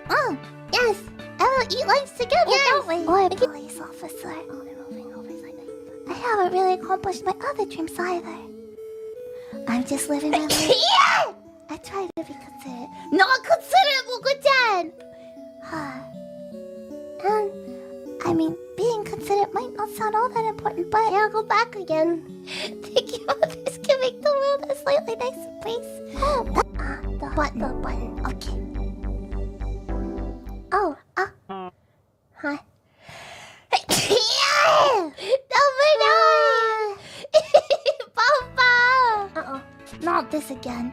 Oh, yes. I will eat lunch together, don't we? Or police officer. I haven't really accomplished my other dreams either. I'm just living my life. Yeah! I try to be considerate. Not considerate, Moco-chan! I mean, being considerate might not sound all that important, but Yeah, I'll go back again. thinking about this can make the world a slightly nicer place. Oh, The button. Okay. oh. Hi. Yeah! Number 9! Papa! Uh-oh. Not this again.